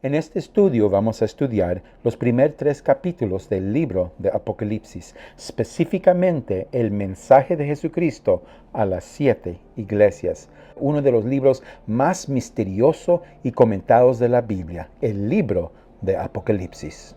En este estudio vamos a estudiar los primeros 3 capítulos del libro de Apocalipsis, específicamente el mensaje de Jesucristo a las 7 iglesias, uno de los libros más misteriosos y comentados de la Biblia, el libro de Apocalipsis.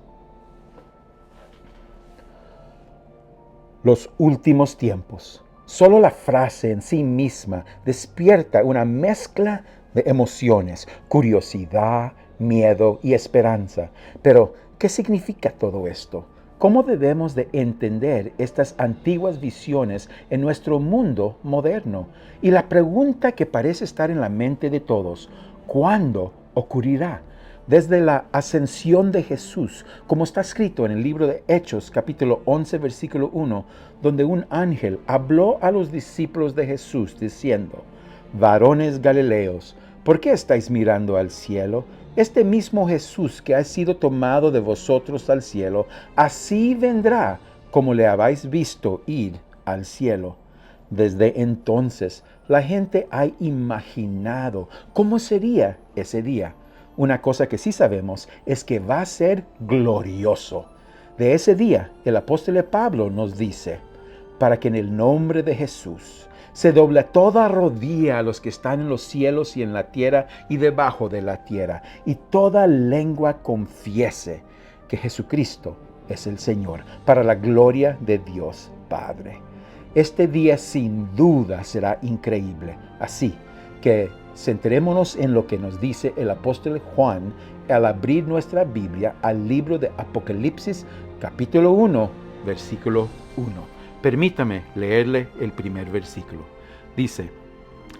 Los últimos tiempos. Solo la frase en sí misma despierta una mezcla de emociones, curiosidad, miedo y esperanza. Pero, ¿qué significa todo esto? ¿Cómo debemos de entender estas antiguas visiones en nuestro mundo moderno? Y la pregunta que parece estar en la mente de todos, ¿cuándo ocurrirá? Desde la ascensión de Jesús, como está escrito en el libro de Hechos, capítulo 11, versículo 1, donde un ángel habló a los discípulos de Jesús diciendo, varones galileos, ¿por qué estáis mirando al cielo? Este mismo Jesús que ha sido tomado de vosotros al cielo, así vendrá como le habéis visto ir al cielo. Desde entonces, la gente ha imaginado cómo sería ese día. Una cosa que sí sabemos es que va a ser glorioso. De ese día, el apóstol Pablo nos dice, para que en el nombre de Jesús se doble toda rodilla a los que están en los cielos y en la tierra y debajo de la tierra, y toda lengua confiese que Jesucristo es el Señor, para la gloria de Dios Padre. Este día sin duda será increíble, así que centrémonos en lo que nos dice el apóstol Juan al abrir nuestra Biblia al libro de Apocalipsis, capítulo 1, versículo 1. Permítame leerle el primer versículo. Dice,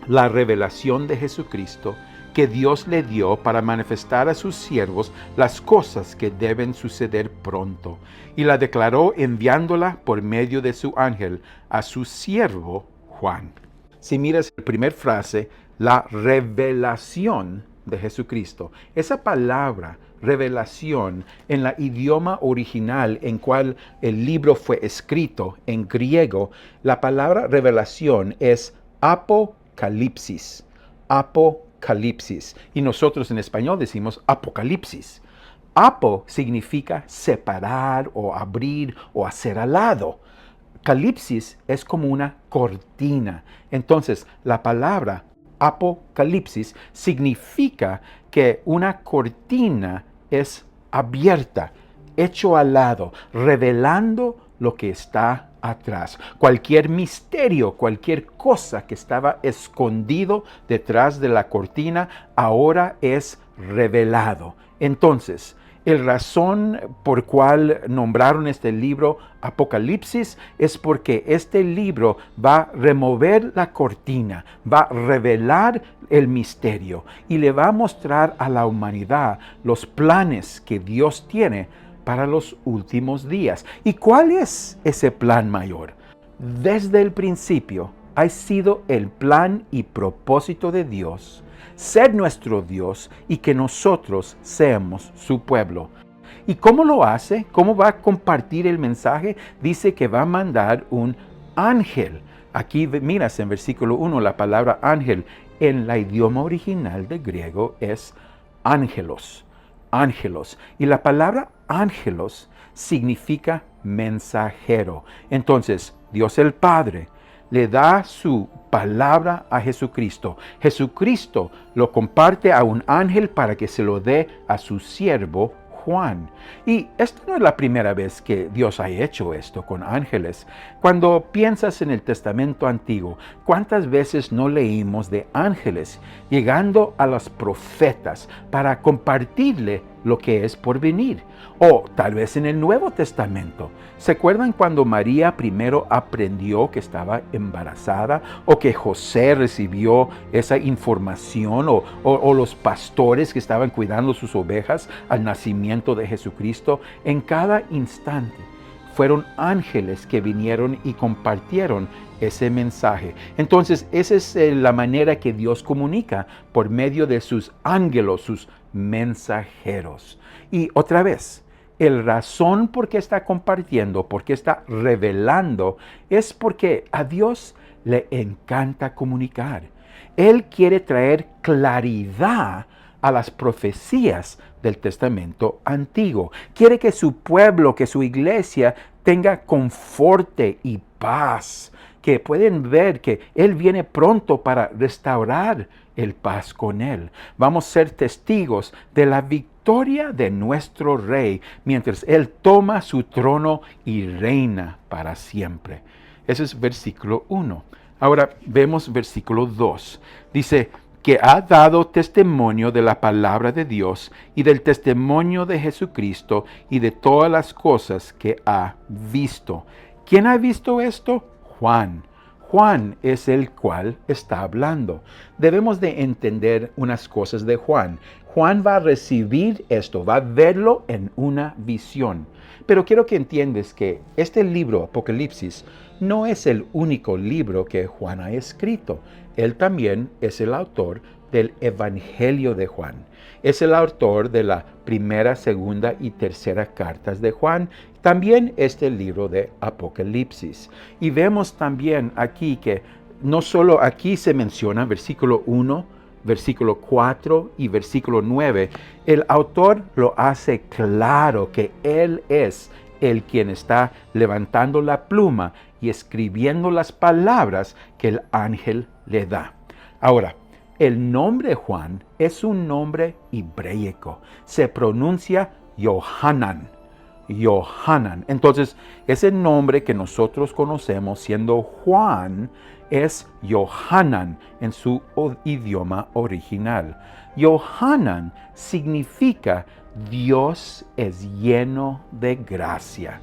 la revelación de Jesucristo que Dios le dio para manifestar a sus siervos las cosas que deben suceder pronto, y la declaró enviándola por medio de su ángel a su siervo Juan. Si miras la primera frase, la revelación de Jesucristo. Esa palabra, revelación, en la idioma original en cual el libro fue escrito, en griego, la palabra revelación es apocalipsis. Apocalipsis. Y nosotros en español decimos apocalipsis. Apo significa separar o abrir o hacer al lado. Calipsis es como una cortina. Entonces, la palabra Apocalipsis significa que una cortina es abierta, hecho al lado, revelando lo que está atrás. Cualquier misterio, cualquier cosa que estaba escondido detrás de la cortina, ahora es revelado. Entonces, la razón por cual nombraron este libro Apocalipsis es porque este libro va a remover la cortina, va a revelar el misterio y le va a mostrar a la humanidad los planes que Dios tiene para los últimos días. ¿Y cuál es ese plan mayor? Desde el principio ha sido el plan y propósito de Dios ser nuestro Dios y que nosotros seamos su pueblo. ¿Y cómo lo hace? ¿Cómo va a compartir el mensaje? Dice que va a mandar un ángel. Aquí miras en versículo 1 la palabra ángel. En la idioma original de griego es ángelos. Ángelos. Y la palabra ángelos significa mensajero. Entonces, Dios el Padre le da su palabra a Jesucristo. Jesucristo lo comparte a un ángel para que se lo dé a su siervo Juan. Y esto no es la primera vez que Dios ha hecho esto con ángeles. Cuando piensas en el Testamento Antiguo, ¿cuántas veces no leímos de ángeles llegando a los profetas para compartirle lo que es por venir? O tal vez en el Nuevo Testamento. ¿Se acuerdan cuando María primero aprendió que estaba embarazada? ¿O que José recibió esa información? ¿O los pastores que estaban cuidando sus ovejas al nacimiento de Jesucristo? En cada instante fueron ángeles que vinieron y compartieron ese mensaje. Entonces, esa es la manera que Dios comunica por medio de sus ángelos, sus mensajeros. Y otra vez, el razón por qué está compartiendo, por qué está revelando, es porque a Dios le encanta comunicar. Él quiere traer claridad a las profecías del Testamento Antiguo. Quiere que su pueblo, que su iglesia tenga conforte y paz, que pueden ver que Él viene pronto para restaurar el paz con Él. Vamos a ser testigos de la victoria de nuestro Rey mientras Él toma su trono y reina para siempre. Ese es versículo 1. Ahora vemos versículo 2. Dice que ha dado testimonio de la palabra de Dios y del testimonio de Jesucristo y de todas las cosas que ha visto. ¿Quién ha visto esto? Juan. Juan es el cual está hablando. Debemos de entender unas cosas de Juan. Juan va a recibir esto, va a verlo en una visión. Pero quiero que entiendas que este libro, Apocalipsis, no es el único libro que Juan ha escrito. Él también es el autor del Evangelio de Juan. Es el autor de la primera, segunda y tercera cartas de Juan. También este libro de Apocalipsis. Y vemos también aquí que no solo aquí se menciona versículo 1, versículo 4 y versículo 9. El autor lo hace claro que Él es el quien está levantando la pluma y escribiendo las palabras que el ángel le da. Ahora, el nombre Juan es un nombre hebraico. Se pronuncia Yohanan. Yohanan. Entonces, ese nombre que nosotros conocemos siendo Juan es Yohanan en su idioma original. Yohanan significa Dios es lleno de gracia.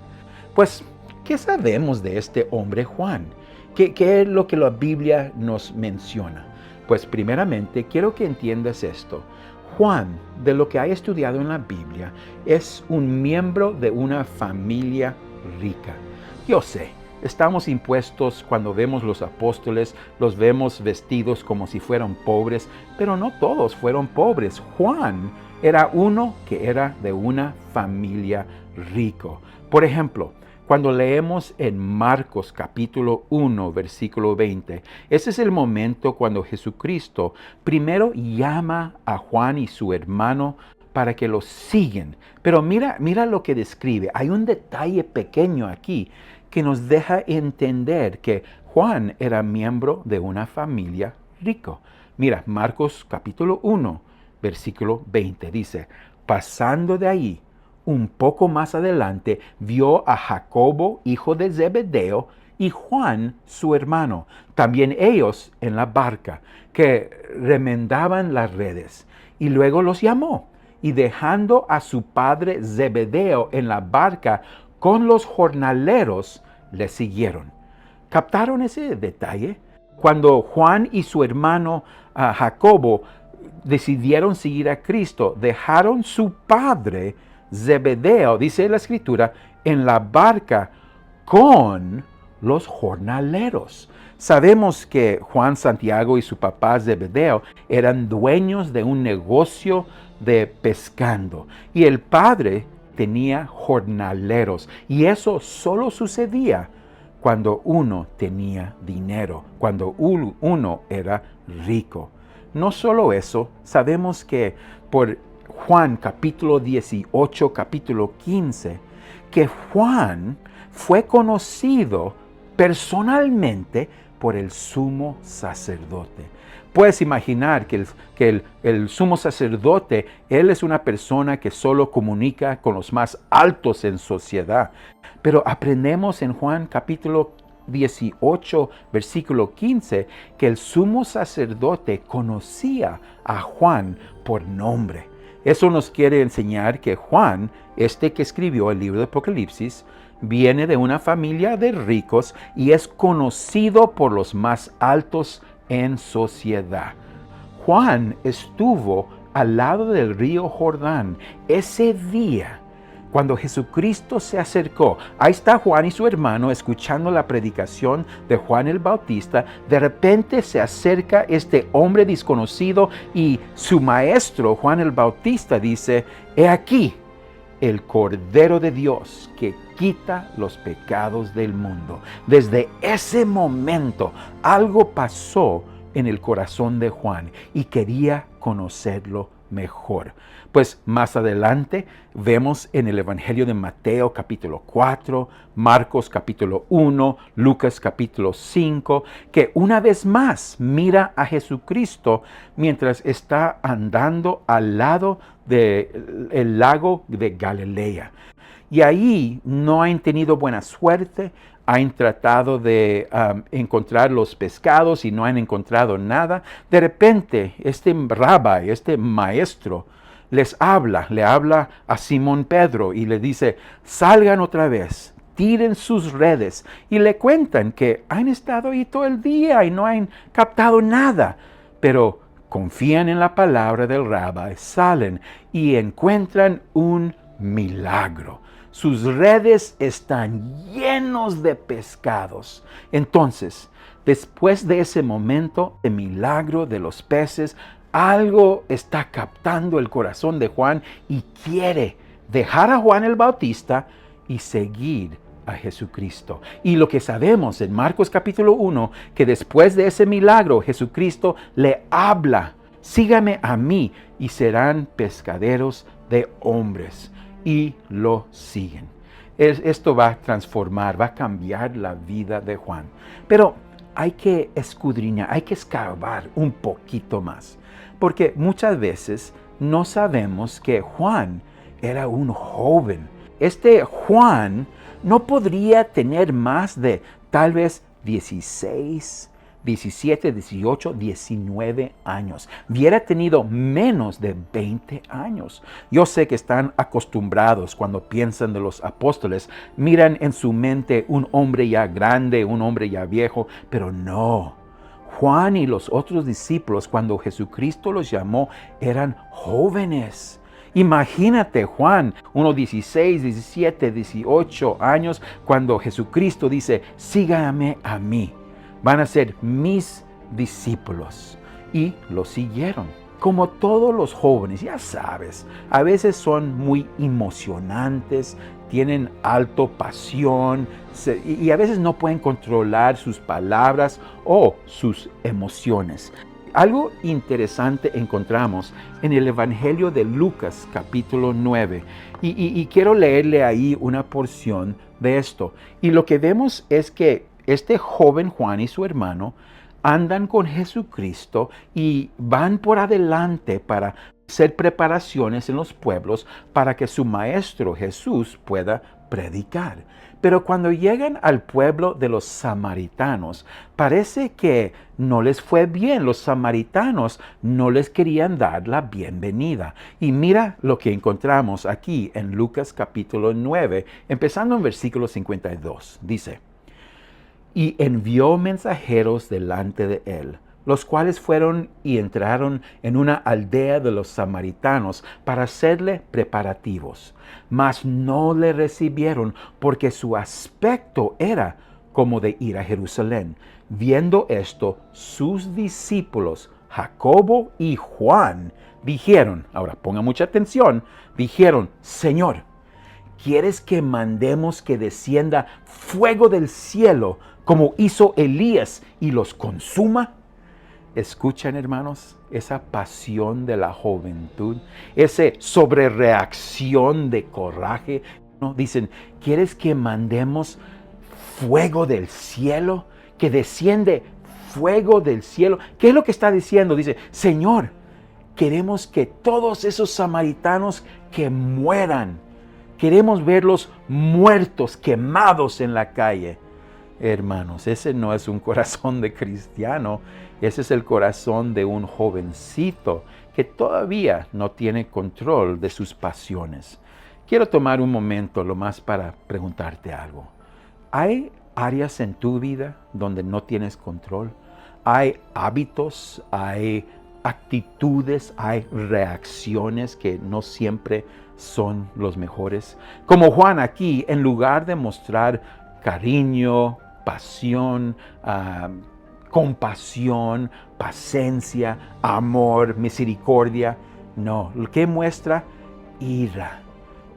Pues, ¿qué sabemos de este hombre Juan? ¿Qué es lo que la Biblia nos menciona? Pues primeramente quiero que entiendas esto. Juan, de lo que he estudiado en la Biblia, es un miembro de una familia rica. Yo sé, estamos impuestos cuando vemos los apóstoles, los vemos vestidos como si fueran pobres, pero no todos fueron pobres. Juan era uno que era de una familia rico. Por ejemplo, cuando leemos en Marcos capítulo 1, versículo 20, ese es el momento cuando Jesucristo primero llama a Juan y su hermano para que los sigan. Pero mira lo que describe. Hay un detalle pequeño aquí que nos deja entender que Juan era miembro de una familia rico. Mira, Marcos capítulo 1, versículo 20 dice, pasando de ahí, un poco más adelante, vio a Jacobo, hijo de Zebedeo, y Juan, su hermano, también ellos en la barca, que remendaban las redes. Y luego los llamó, y dejando a su padre Zebedeo en la barca con los jornaleros, le siguieron. ¿Captaron ese detalle? Cuando Juan y su hermano Jacobo decidieron seguir a Cristo, dejaron su padre Zebedeo, dice la Escritura, en la barca con los jornaleros. Sabemos que Juan, Santiago y su papá Zebedeo eran dueños de un negocio de pescando y el padre tenía jornaleros y eso solo sucedía cuando uno tenía dinero, cuando uno era rico. No solo eso, sabemos que por Juan capítulo 18, capítulo 15, que Juan fue conocido personalmente por el sumo sacerdote. Puedes imaginar que el sumo sacerdote, él es una persona que solo comunica con los más altos en sociedad. Pero aprendemos en Juan capítulo 18, versículo 15, que el sumo sacerdote conocía a Juan por nombre. Eso nos quiere enseñar que Juan, este que escribió el libro de Apocalipsis, viene de una familia de ricos y es conocido por los más altos en sociedad. Juan estuvo al lado del río Jordán ese día cuando Jesucristo se acercó. Ahí está Juan y su hermano escuchando la predicación de Juan el Bautista. De repente se acerca este hombre desconocido y su maestro, Juan el Bautista, dice, he aquí el Cordero de Dios que quita los pecados del mundo. Desde ese momento algo pasó en el corazón de Juan y quería conocerlo mejor. Pues más adelante vemos en el Evangelio de Mateo capítulo 4, Marcos capítulo 1, Lucas capítulo 5, que una vez más mira a Jesucristo mientras está andando al lado del lago de Galilea. Y ahí no han tenido buena suerte, han tratado de encontrar los pescados y no han encontrado nada. De repente, este rabbi, este maestro, le habla a Simón Pedro y le dice, salgan otra vez, tiren sus redes. Y le cuentan que han estado ahí todo el día y no han captado nada. Pero confían en la palabra del rabbi, salen y encuentran un milagro. Sus redes están llenos de pescados. Entonces, después de ese momento de milagro de los peces, algo está captando el corazón de Juan y quiere dejar a Juan el Bautista y seguir a Jesucristo. Y lo que sabemos en Marcos capítulo 1, que después de ese milagro Jesucristo le habla, sígame a mí y serán pescaderos de hombres. Y lo siguen. Esto va a transformar, va a cambiar la vida de Juan. Pero hay que escudriñar, hay que escarbar un poquito más. Porque muchas veces no sabemos que Juan era un joven. Este Juan no podría tener más de tal vez 16, 17, 18, 19 años. Hubiera tenido menos de 20 años. Yo sé que están acostumbrados cuando piensan de los apóstoles. Miran en su mente un hombre ya grande, un hombre ya viejo, pero no. Juan y los otros discípulos, cuando Jesucristo los llamó, eran jóvenes. Imagínate Juan, unos 16, 17, 18 años, cuando Jesucristo dice, sígame a mí. Van a ser mis discípulos. Y lo siguieron. Como todos los jóvenes, ya sabes, a veces son muy emocionantes, tienen alta pasión y a veces no pueden controlar sus palabras o sus emociones. Algo interesante encontramos en el Evangelio de Lucas capítulo 9 y quiero leerle ahí una porción de esto. Y lo que vemos es que este joven Juan y su hermano andan con Jesucristo y van por adelante para hacer preparaciones en los pueblos para que su maestro Jesús pueda predicar. Pero cuando llegan al pueblo de los samaritanos, parece que no les fue bien. Los samaritanos no les querían dar la bienvenida. Y mira lo que encontramos aquí en Lucas capítulo 9, empezando en versículo 52. Dice, y envió mensajeros delante de él, los cuales fueron y entraron en una aldea de los samaritanos para hacerle preparativos. Mas no le recibieron, porque su aspecto era como de ir a Jerusalén. Viendo esto, sus discípulos, Jacobo y Juan, dijeron, ahora ponga mucha atención, dijeron, Señor, ¿quieres que mandemos que descienda fuego del cielo como hizo Elías y los consuma? Escuchan, hermanos, esa pasión de la juventud, esa sobrereacción de coraje. ¿No? Dicen, ¿quieres que mandemos fuego del cielo? Que desciende fuego del cielo. ¿Qué es lo que está diciendo? Dice, Señor, queremos que todos esos samaritanos que mueran, queremos verlos muertos, quemados en la calle. Hermanos, ese no es un corazón de cristiano, ese es el corazón de un jovencito que todavía no tiene control de sus pasiones. Quiero tomar un momento lo más para preguntarte algo. ¿Hay áreas en tu vida donde no tienes control? ¿Hay hábitos, hay actitudes, hay reacciones que no siempre son los mejores? Como Juan aquí, en lugar de mostrar cariño, pasión, compasión, paciencia, amor, misericordia. No, lo que muestra ira,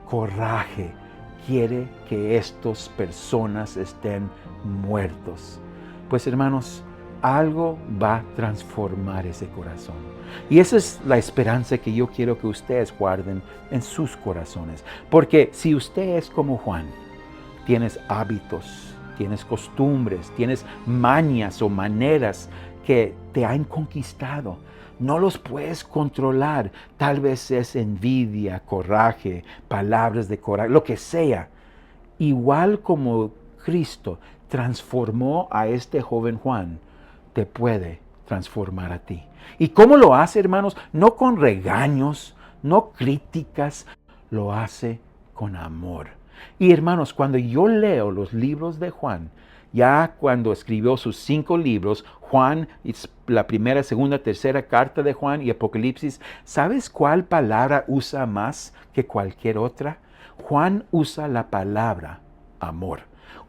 coraje. Quiere que estas personas estén muertos. Pues hermanos, algo va a transformar ese corazón. Y esa es la esperanza que yo quiero que ustedes guarden en sus corazones. Porque si usted es como Juan, tienes hábitos, tienes costumbres, tienes mañas o maneras que te han conquistado, no los puedes controlar. Tal vez es envidia, coraje, palabras de coraje, lo que sea. Igual como Cristo transformó a este joven Juan, te puede transformar a ti. ¿Y cómo lo hace, hermanos? No con regaños, no críticas, lo hace con amor. Y hermanos, cuando yo leo los libros de Juan, ya cuando escribió sus 5 libros, Juan, la primera, segunda, tercera carta de Juan y Apocalipsis, ¿sabes cuál palabra usa más que cualquier otra? Juan usa la palabra amor.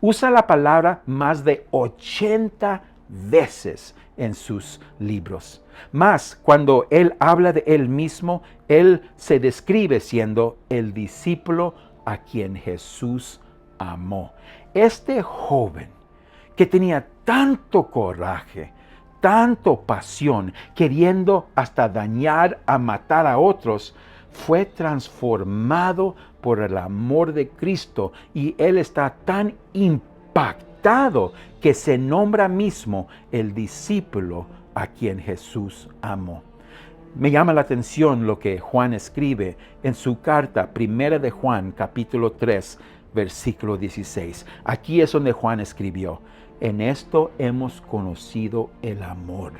Usa la palabra más de 80 veces en sus libros. Más, cuando él habla de él mismo, él se describe siendo el discípulo a quien Jesús amó. Este joven que tenía tanto coraje, tanto pasión, queriendo hasta dañar, a matar a otros, fue transformado por el amor de Cristo y él está tan impactado que se nombra mismo el discípulo a quien Jesús amó. Me llama la atención lo que Juan escribe en su carta, primera de Juan, capítulo 3, versículo 16. Aquí es donde Juan escribió: en esto hemos conocido el amor,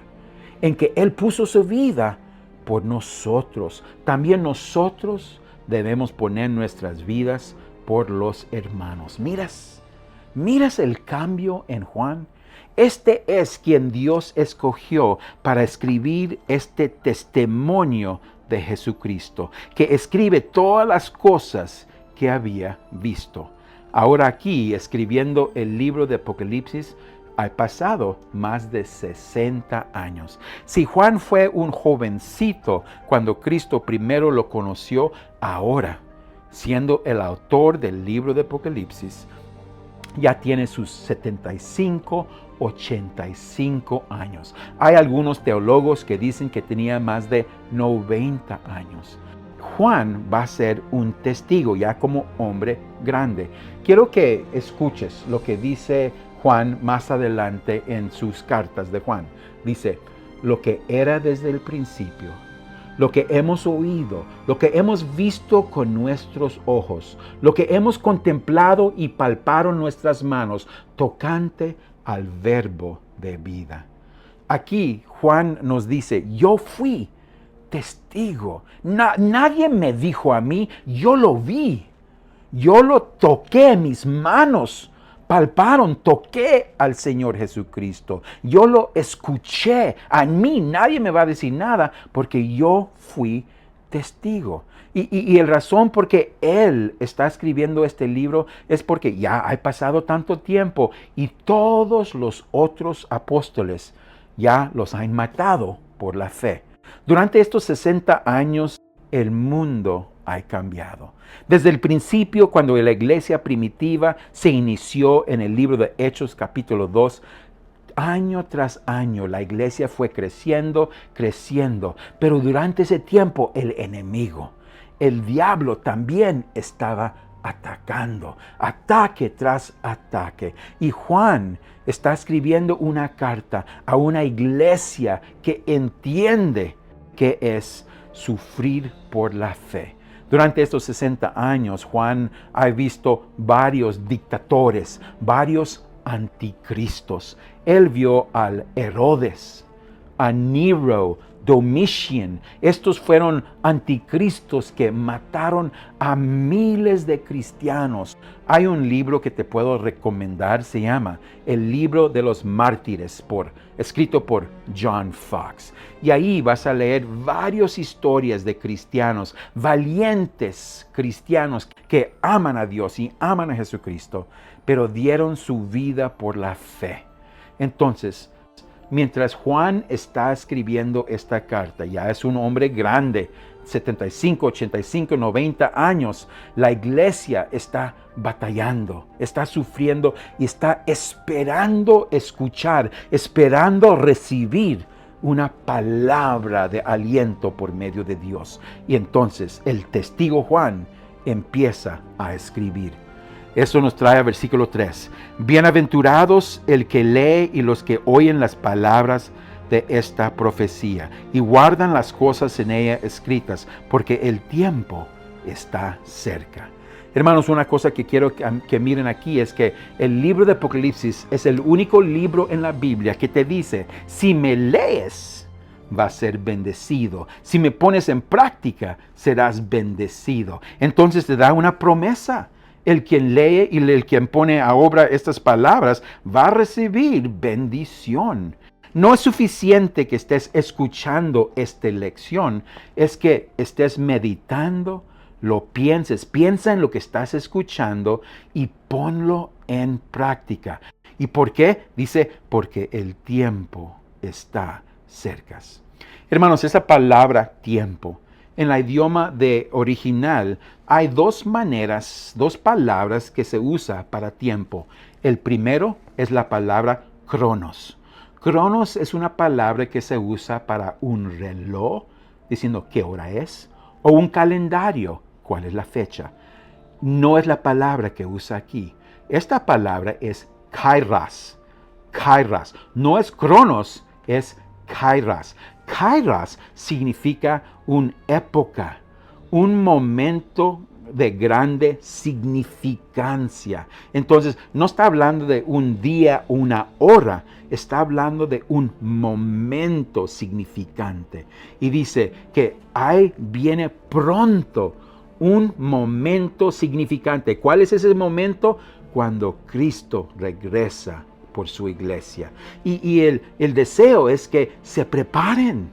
en que Él puso su vida por nosotros. También nosotros debemos poner nuestras vidas por los hermanos. ¿Miras el cambio en Juan? Este es quien Dios escogió para escribir este testimonio de Jesucristo, que escribe todas las cosas que había visto. Ahora aquí, escribiendo el libro de Apocalipsis, ha pasado más de 60 años. Si Juan fue un jovencito cuando Cristo primero lo conoció, ahora, siendo el autor del libro de Apocalipsis, ya tiene sus 75, 85 años. Hay algunos teólogos que dicen que tenía más de 90 años. Juan va a ser un testigo ya como hombre grande. Quiero que escuches lo que dice Juan más adelante en sus cartas de Juan. Dice: lo que era desde el principio, lo que hemos oído, lo que hemos visto con nuestros ojos, lo que hemos contemplado y palparon nuestras manos, tocante al verbo de vida. Aquí Juan nos dice: yo fui testigo. Nadie me dijo a mí, yo lo vi. Yo lo toqué, mis manos palparon, toqué al Señor Jesucristo. Yo lo escuché. A mí nadie me va a decir nada porque yo fui testigo. Y el razón por qué Él está escribiendo este libro es porque ya ha pasado tanto tiempo y todos los otros apóstoles ya los han matado por la fe. Durante estos 60 años, el mundo ha cambiado. Desde el principio, cuando la iglesia primitiva se inició en el libro de Hechos capítulo 2, año tras año la iglesia fue creciendo, pero durante ese tiempo el enemigo, el diablo, también estaba atacando, ataque tras ataque. Y Juan está escribiendo una carta a una iglesia que entiende que es sufrir por la fe. Durante estos 60 años, Juan ha visto varios dictadores, varios anticristos. Él vio al Herodes, a Nero, Domitian. Estos fueron anticristos que mataron a miles de cristianos. Hay un libro que te puedo recomendar, se llama El libro de los mártires, escrito por John Fox. Y ahí vas a leer varias historias de cristianos, valientes cristianos que aman a Dios y aman a Jesucristo, pero dieron su vida por la fe. Entonces, mientras Juan está escribiendo esta carta, ya es un hombre grande, 75, 85, 90 años, la iglesia está batallando, está sufriendo y está esperando escuchar, esperando recibir una palabra de aliento por medio de Dios. Y entonces el testigo Juan empieza a escribir. Eso nos trae a versículo 3. Bienaventurados el que lee y los que oyen las palabras de esta profecía y guardan las cosas en ella escritas, porque el tiempo está cerca. Hermanos, una cosa que quiero que miren aquí es que el libro de Apocalipsis es el único libro en la Biblia que te dice, si me lees, vas a ser bendecido. Si me pones en práctica, serás bendecido. Entonces te da una promesa. El quien lee y el quien pone a obra estas palabras va a recibir bendición. No es suficiente que estés escuchando esta lección, es que estés meditando, lo pienses, piensa en lo que estás escuchando y ponlo en práctica. ¿Y por qué? Dice, porque el tiempo está cerca. Hermanos, esa palabra tiempo, en el idioma original hay dos maneras, dos palabras que se usa para tiempo. El primero es la palabra cronos. Cronos es una palabra que se usa para un reloj, diciendo qué hora es, o un calendario, cuál es la fecha. No es la palabra que usa aquí. Esta palabra es kairos. Kairos. No es cronos, es kairos. Kairos significa una época, un momento de grande significancia. Entonces, no está hablando de un día, una hora, está hablando de un momento significante. Y dice que viene pronto un momento significante. ¿Cuál es ese momento? Cuando Cristo regresa por su iglesia. Y el deseo es que se preparen.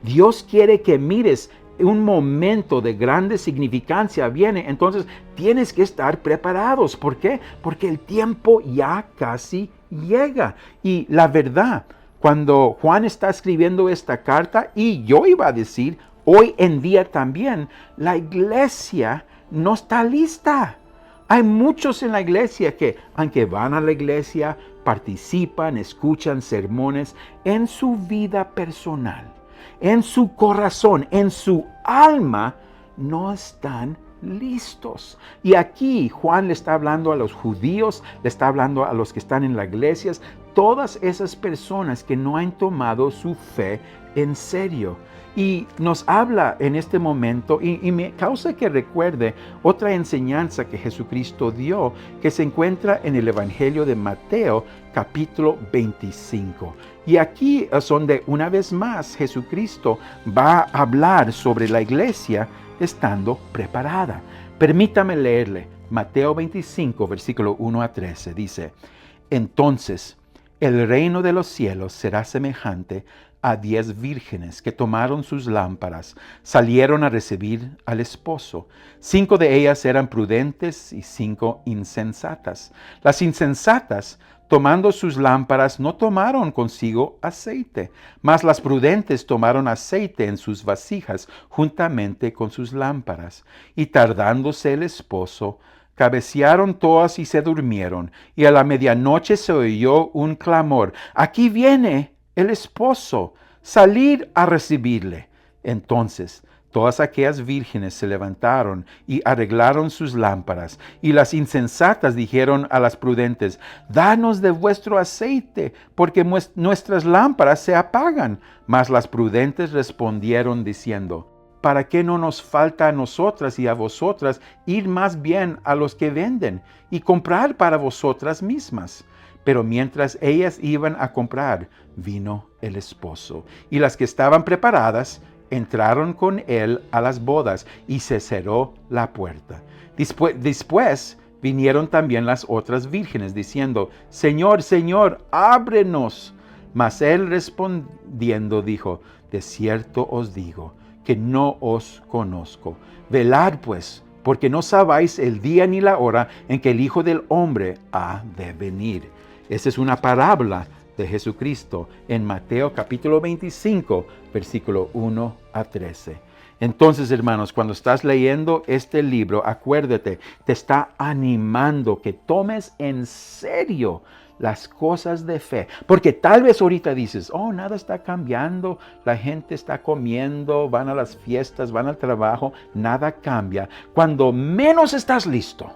Dios quiere que mires un momento de grande significancia viene, entonces tienes que estar preparados. ¿Por qué? Porque el tiempo ya casi llega. Y la verdad, cuando Juan está escribiendo esta carta, y yo iba a decir, hoy en día también, la iglesia no está lista. Hay muchos en la iglesia que, aunque van a la iglesia, participan, escuchan sermones, en su vida personal, en su corazón, en su alma, no están listos. Y aquí Juan le está hablando a los judíos, le está hablando a los que están en las iglesias, todas esas personas que no han tomado su fe en serio. Y nos habla en este momento y me causa que recuerde otra enseñanza que Jesucristo dio, que se encuentra en el Evangelio de Mateo, capítulo 25. Y aquí es donde una vez más Jesucristo va a hablar sobre la iglesia estando preparada. Permítame leerle. Mateo 25, versículo 1 a 13, dice, entonces el reino de los cielos será semejante a 10 vírgenes que tomaron sus lámparas, salieron a recibir al esposo. 5 de ellas eran prudentes y 5 insensatas. Las insensatas, tomando sus lámparas, no tomaron consigo aceite, mas las prudentes tomaron aceite en sus vasijas juntamente con sus lámparas. Y tardándose el esposo, cabecearon todas y se durmieron. Y a la medianoche se oyó un clamor: aquí viene el esposo, salir a recibirle. Entonces todas aquellas vírgenes se levantaron y arreglaron sus lámparas. Y las insensatas dijeron a las prudentes: danos de vuestro aceite, porque nuestras lámparas se apagan. Mas las prudentes respondieron diciendo: ¿para qué no nos falta a nosotras y a vosotras ir más bien a los que venden y comprar para vosotras mismas? Pero mientras ellas iban a comprar, vino el esposo. Y las que estaban preparadas entraron con él a las bodas y se cerró la puerta. Después vinieron también las otras vírgenes diciendo: Señor, Señor, ábrenos. Mas él respondiendo dijo: de cierto os digo que no os conozco. Velad pues, porque no sabéis el día ni la hora en que el Hijo del Hombre ha de venir. Esa es una parábola de Jesucristo en Mateo capítulo 25, versículo 1 a 13. Entonces, hermanos, cuando estás leyendo este libro, acuérdate, te está animando que tomes en serio las cosas de fe. Porque tal vez ahorita dices, oh, nada está cambiando, la gente está comiendo, van a las fiestas, van al trabajo, nada cambia. Cuando menos estás listo,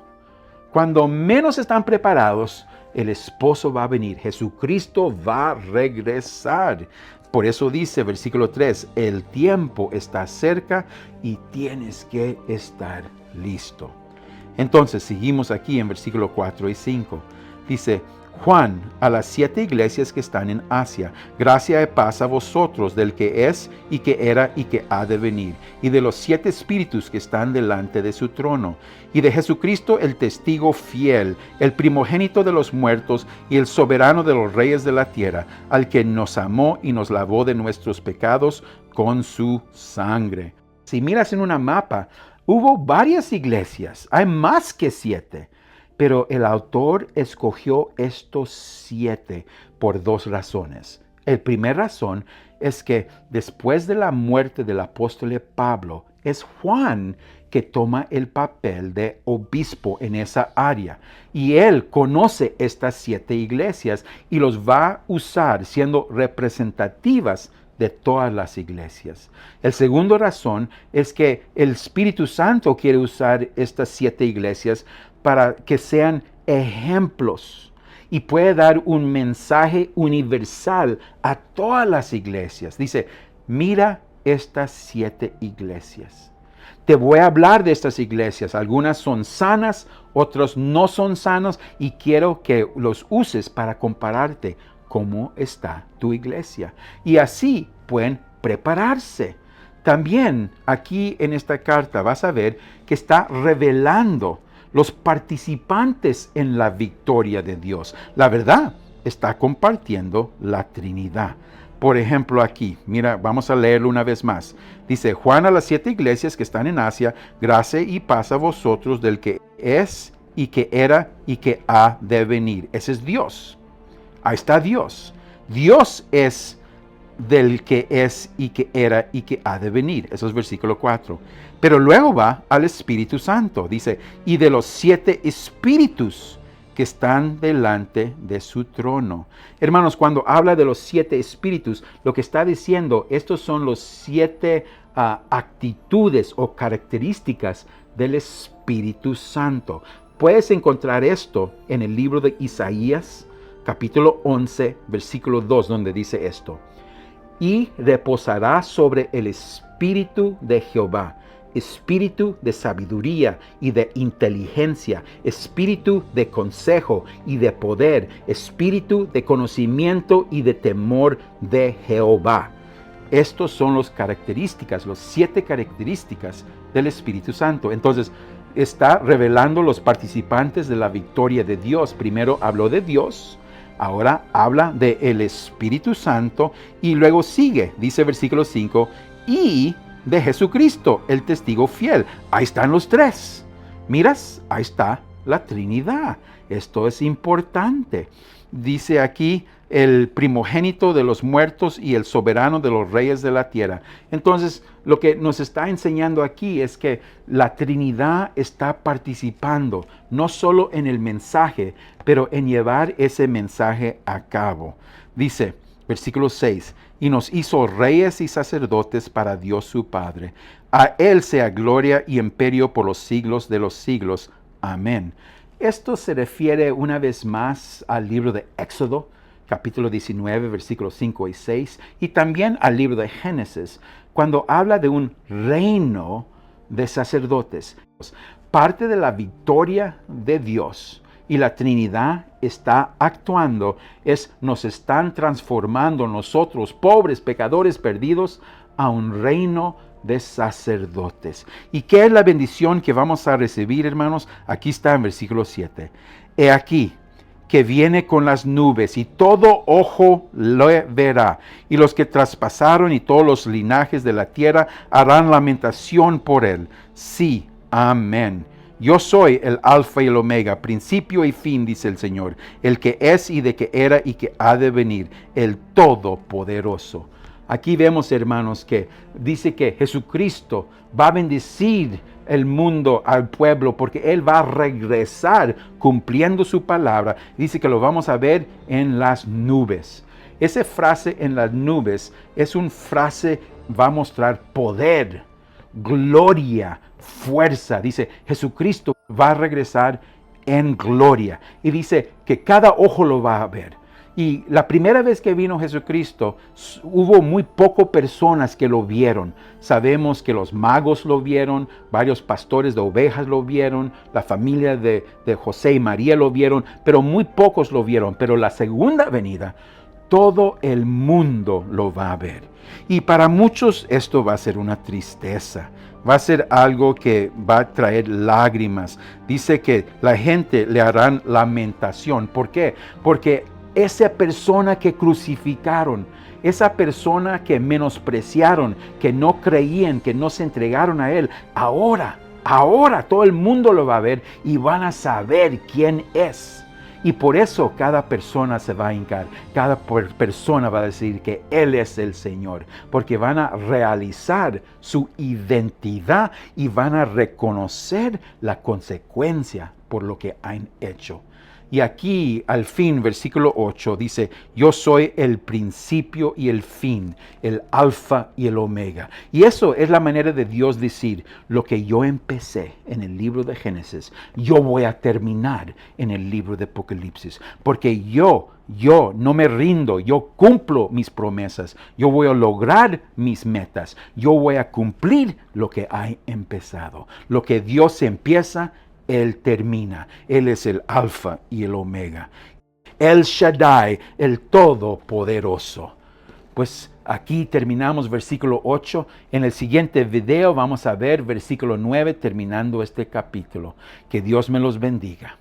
cuando menos están preparados, el esposo va a venir. Jesucristo va a regresar. Por eso dice versículo 3, el tiempo está cerca y tienes que estar listo. Entonces seguimos aquí en versículo 4 y 5. Dice, Juan, a las 7 iglesias que están en Asia, gracia y paz a vosotros del que es y que era y que ha de venir, y de los 7 espíritus que están delante de su trono, y de Jesucristo el testigo fiel, el primogénito de los muertos y el soberano de los reyes de la tierra, al que nos amó y nos lavó de nuestros pecados con su sangre. Si miras en una mapa, hubo varias iglesias, hay más que 7. Pero el autor escogió estos 7 por 2 razones. La primera razón es que después de la muerte del apóstol Pablo, es Juan que toma el papel de obispo en esa área. Y él conoce estas 7 iglesias y los va a usar siendo representativas de todas las iglesias. La segunda razón es que el Espíritu Santo quiere usar estas 7 iglesias para que sean ejemplos y puede dar un mensaje universal a todas las iglesias. Dice, mira estas 7 iglesias. Te voy a hablar de estas iglesias. Algunas son sanas, otras no son sanas y quiero que los uses para compararte cómo está tu iglesia. Y así pueden prepararse. También aquí en esta carta vas a ver que está revelando los participantes en la victoria de Dios. La verdad, está compartiendo la Trinidad. Por ejemplo, aquí, mira, vamos a leerlo una vez más. Dice, Juan a las 7 iglesias que están en Asia, gracia y paz a vosotros del que es y que era y que ha de venir. Ese es Dios. Ahí está Dios. Dios es del que es y que era y que ha de venir. Eso es versículo 4. Pero luego va al Espíritu Santo. Dice, y de los 7 espíritus que están delante de su trono. Hermanos, cuando habla de los 7 espíritus, lo que está diciendo, estos son los 7 actitudes o características del Espíritu Santo. Puedes encontrar esto en el libro de Isaías, capítulo 11, versículo 2, donde dice esto. Y reposará sobre el Espíritu de Jehová, espíritu de sabiduría y de inteligencia, espíritu de consejo y de poder, espíritu de conocimiento y de temor de Jehová. Estos son las características, los 7 características del Espíritu Santo. Entonces, está revelando los participantes de la victoria de Dios. Primero habló de Dios. Ahora habla del Espíritu Santo y luego sigue, dice versículo 5, y de Jesucristo, el testigo fiel. Ahí están los 3. Miras, ahí está la Trinidad. Esto es importante. Dice aquí el primogénito de los muertos y el soberano de los reyes de la tierra. Entonces, lo que nos está enseñando aquí es que la Trinidad está participando, no solo en el mensaje, pero en llevar ese mensaje a cabo. Dice, versículo 6, y nos hizo reyes y sacerdotes para Dios su Padre. A Él sea gloria y imperio por los siglos de los siglos. Amén. Esto se refiere una vez más al libro de Éxodo, capítulo 19, versículos 5 y 6, y también al libro de Génesis, cuando habla de un reino de sacerdotes. Parte de la victoria de Dios y la Trinidad está actuando, nos están transformando nosotros, pobres pecadores perdidos, a un reino de sacerdotes. ¿Y qué es la bendición que vamos a recibir, hermanos? Aquí está en versículo 7. He aquí que viene con las nubes y todo ojo lo verá. Y los que traspasaron y todos los linajes de la tierra harán lamentación por él. Sí, amén. Yo soy el alfa y el omega, principio y fin, dice el Señor, el que es y de que era y que ha de venir, el todopoderoso. Aquí vemos, hermanos, que dice que Jesucristo va a bendecir el mundo al pueblo porque Él va a regresar cumpliendo su palabra. Dice que lo vamos a ver en las nubes. Esa frase en las nubes es una frase que va a mostrar poder, gloria, fuerza. Dice, Jesucristo va a regresar en gloria. Y dice que cada ojo lo va a ver. Y la primera vez que vino Jesucristo, hubo muy pocas personas que lo vieron. Sabemos que los magos lo vieron, varios pastores de ovejas lo vieron, la familia de José y María lo vieron, pero muy pocos lo vieron. Pero la segunda venida, todo el mundo lo va a ver. Y para muchos esto va a ser una tristeza. Va a ser algo que va a traer lágrimas. Dice que la gente le harán lamentación. ¿Por qué? Porque esa persona que crucificaron, esa persona que menospreciaron, que no creían, que no se entregaron a Él, ahora todo el mundo lo va a ver y van a saber quién es. Y por eso cada persona se va a hincar, cada persona va a decir que Él es el Señor, porque van a realizar su identidad y van a reconocer la consecuencia por lo que han hecho. Y aquí al fin, versículo 8 dice, yo soy el principio y el fin, el alfa y el omega. Y eso es la manera de Dios decir, lo que yo empecé en el libro de Génesis, yo voy a terminar en el libro de Apocalipsis. Porque yo no me rindo, yo cumplo mis promesas, yo voy a lograr mis metas, yo voy a cumplir lo que he empezado. Lo que Dios empieza, Él termina. Él es el alfa y el omega. El Shaddai, el todopoderoso. Pues aquí terminamos versículo 8. En el siguiente video vamos a ver versículo 9 terminando este capítulo. Que Dios me los bendiga.